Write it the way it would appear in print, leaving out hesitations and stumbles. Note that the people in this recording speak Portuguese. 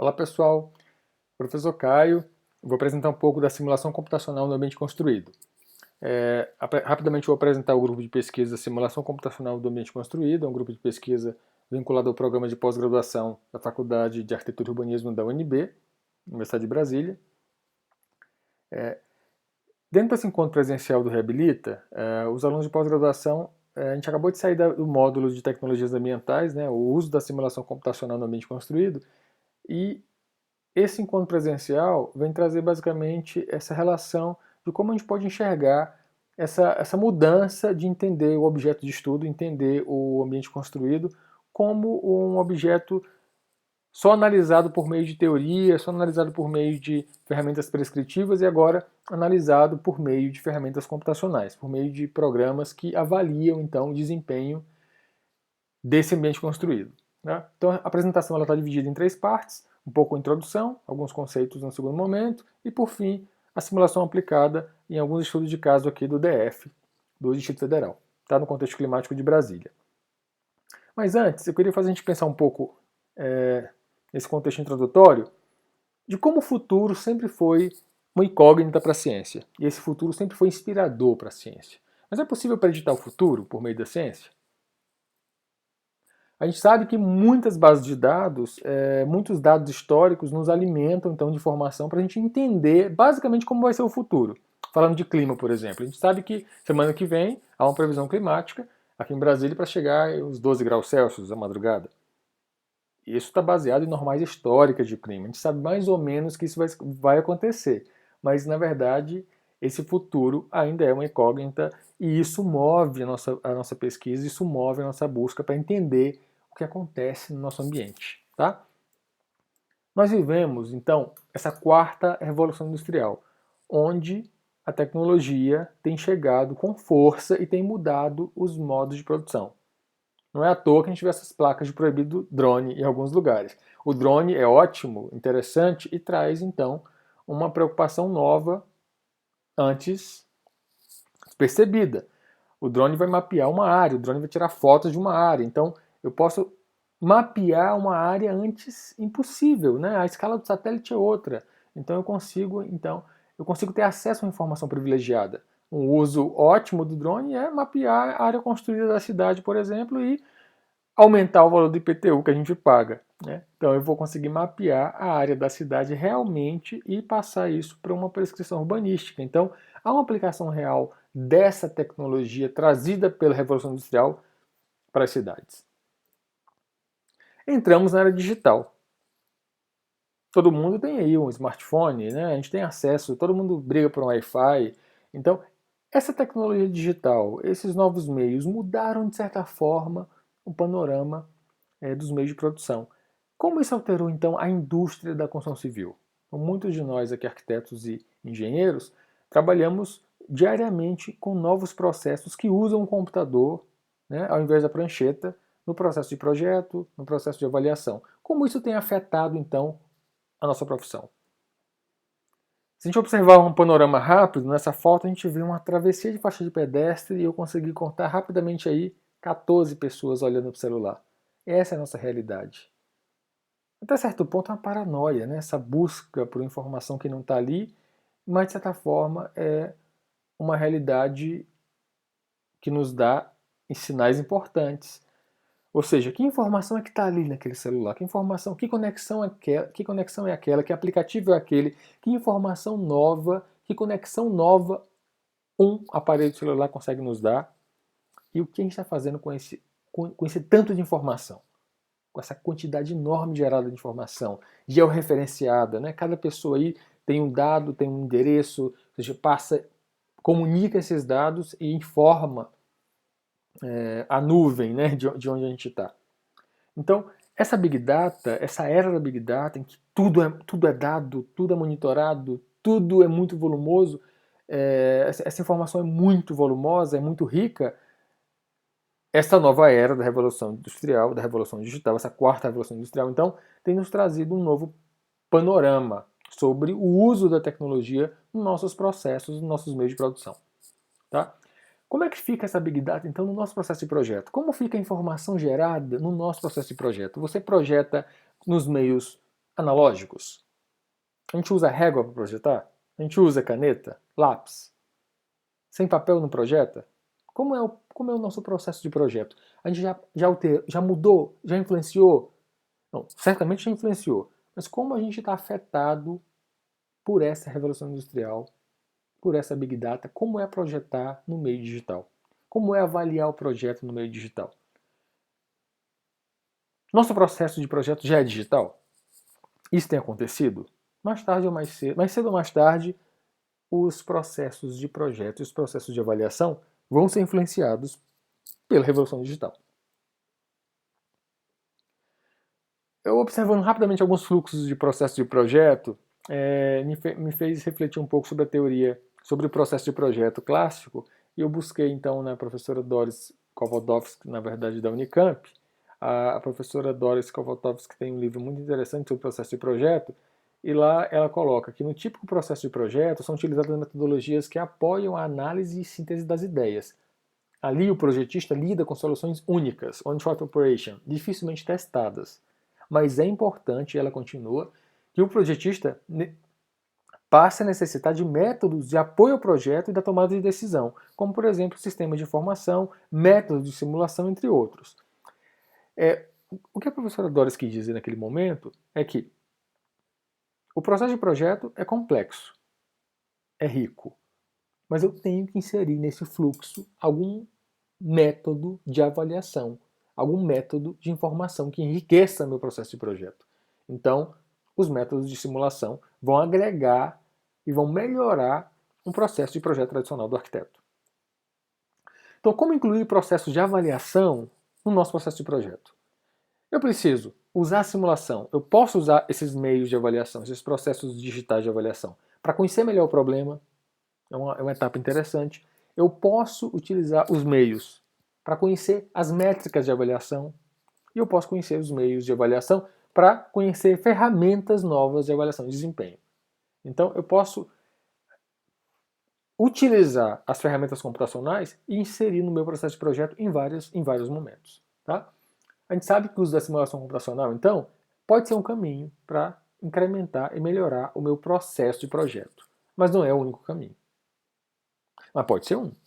Olá pessoal, professor Caio, vou apresentar um pouco da simulação computacional no ambiente construído. Rapidamente vou apresentar o grupo de pesquisa Simulação Computacional do Ambiente Construído, é um grupo de pesquisa vinculado ao programa de pós-graduação da Faculdade de Arquitetura e Urbanismo da UNB, Universidade de Brasília. Dentro desse encontro presencial do Reabilita, os alunos de pós-graduação, a gente acabou de sair do módulo de tecnologias ambientais, né, o uso da simulação computacional no ambiente construído, e esse encontro presencial vem trazer basicamente essa relação de como a gente pode enxergar essa mudança de entender o objeto de estudo, entender o ambiente construído como um objeto só analisado por meio de teoria, só analisado por meio de ferramentas prescritivas e agora analisado por meio de ferramentas computacionais, por meio de programas que avaliam então o desempenho desse ambiente construído, né? Então a apresentação está dividida em 3 partes, um pouco a introdução, alguns conceitos no segundo momento e por fim a simulação aplicada em alguns estudos de caso aqui do DF, do Distrito Federal, tá? No contexto climático de Brasília. Mas antes eu queria fazer a gente pensar um pouco nesse contexto introdutório de como o futuro sempre foi uma incógnita para a ciência e esse futuro sempre foi inspirador para a ciência. Mas é possível preditar o futuro por meio da ciência? A gente sabe que muitas bases de dados, muitos dados históricos nos alimentam então de informação para a gente entender basicamente como vai ser o futuro. Falando de clima, por exemplo, a gente sabe que semana que vem há uma previsão climática aqui em Brasília para chegar aos 12 graus Celsius à madrugada. Isso está baseado em normais históricas de clima. A gente sabe mais ou menos que isso vai acontecer, mas na verdade esse futuro ainda é uma incógnita e isso move a nossa pesquisa, isso move a nossa busca para entender o que acontece no nosso ambiente, tá? Nós vivemos, então, essa quarta revolução industrial, onde a tecnologia tem chegado com força e tem mudado os modos de produção. Não é à toa que a gente vê essas placas de proibido drone em alguns lugares. O drone é ótimo, interessante e traz, então, uma preocupação nova antes percebida. O drone vai mapear uma área, o drone vai tirar fotos de uma área. Então, eu posso mapear uma área antes impossível, né? A escala do satélite é outra. Então, eu consigo ter acesso a uma informação privilegiada. Um uso ótimo do drone é mapear a área construída da cidade, por exemplo, e aumentar o valor do IPTU que a gente paga, né? Então eu vou conseguir mapear a área da cidade realmente e passar isso para uma prescrição urbanística. Então há uma aplicação real dessa tecnologia trazida pela Revolução Industrial para as cidades. Entramos na área digital. Todo mundo tem aí um smartphone, né? A gente tem acesso, todo mundo briga por um Wi-Fi. Então essa tecnologia digital, esses novos meios mudaram de certa forma o panorama dos meios de produção. Como isso alterou, então, a indústria da construção civil? Então, muitos de nós aqui, arquitetos e engenheiros, trabalhamos diariamente com novos processos que usam o computador, né, ao invés da prancheta, no processo de projeto, no processo de avaliação. Como isso tem afetado, então, a nossa profissão? Se a gente observar um panorama rápido, nessa foto a gente vê uma travessia de faixa de pedestre e eu consegui contar rapidamente aí 14 pessoas olhando para o celular. Essa é a nossa realidade. Até certo ponto é uma paranoia, né? Essa busca por informação que não está ali, mas de certa forma é uma realidade que nos dá sinais importantes. Ou seja, que informação é que está ali naquele celular? Que informação, que conexão é aquela? Que aplicativo é aquele? Que informação nova, que conexão nova um aparelho celular consegue nos dar? E o que a gente está fazendo com esse tanto de informação? Com essa quantidade enorme gerada de informação, georreferenciada, né? Cada pessoa aí tem um dado, tem um endereço, ou seja, comunica esses dados e informa a nuvem, né, de onde a gente está. Então, essa Big Data, essa era da Big Data, em que tudo é dado, tudo é monitorado, tudo é muito volumoso, essa informação é muito volumosa, é muito rica. Essa nova era da Revolução Industrial, da Revolução Digital, essa quarta Revolução Industrial, então, tem nos trazido um novo panorama sobre o uso da tecnologia nos nossos processos, nos nossos meios de produção. Tá? Como é que fica essa Big Data, então, no nosso processo de projeto? Como fica a informação gerada no nosso processo de projeto? Você projeta nos meios analógicos? A gente usa régua para projetar? A gente usa caneta, lápis? Sem papel não projeta? Como é o nosso processo de projeto? A gente já mudou? Já influenciou? Não, certamente já influenciou. Mas como a gente está afetado por essa revolução industrial, por essa Big Data? Como é projetar no meio digital? Como é avaliar o projeto no meio digital? Nosso processo de projeto já é digital? Isso tem acontecido? Mais tarde ou mais cedo ou mais tarde, os processos de projeto e os processos de avaliação vão ser influenciados pela revolução digital. Eu observando rapidamente alguns fluxos de processo de projeto, me fez refletir um pouco sobre a teoria, sobre o processo de projeto clássico, e eu busquei então na professora Doris Kowalowski, na verdade da Unicamp. A professora Doris Kowalowski tem um livro muito interessante sobre o processo de projeto, e lá ela coloca que no típico processo de projeto são utilizadas metodologias que apoiam a análise e síntese das ideias. Ali o projetista lida com soluções únicas, one-shot operation, dificilmente testadas. Mas é importante, ela continua, que o projetista passe a necessitar de métodos de apoio ao projeto e da tomada de decisão, como, por exemplo, sistemas de informação, métodos de simulação, entre outros. O que a professora Doris quis dizer naquele momento é que o processo de projeto é complexo, é rico, mas eu tenho que inserir nesse fluxo algum método de avaliação, algum método de informação que enriqueça meu processo de projeto. Então, os métodos de simulação vão agregar e vão melhorar um processo de projeto tradicional do arquiteto. Então, como incluir processos de avaliação no nosso processo de projeto? Eu preciso usar a simulação, eu posso usar esses meios de avaliação, esses processos digitais de avaliação, para conhecer melhor o problema, é uma etapa interessante. Eu posso utilizar os meios para conhecer as métricas de avaliação e eu posso conhecer os meios de avaliação para conhecer ferramentas novas de avaliação de desempenho. Então, eu posso utilizar as ferramentas computacionais e inserir no meu processo de projeto em vários momentos. Tá? A gente sabe que o uso da simulação computacional, então, pode ser um caminho para incrementar e melhorar o meu processo de projeto, mas não é o único caminho. Mas pode ser um.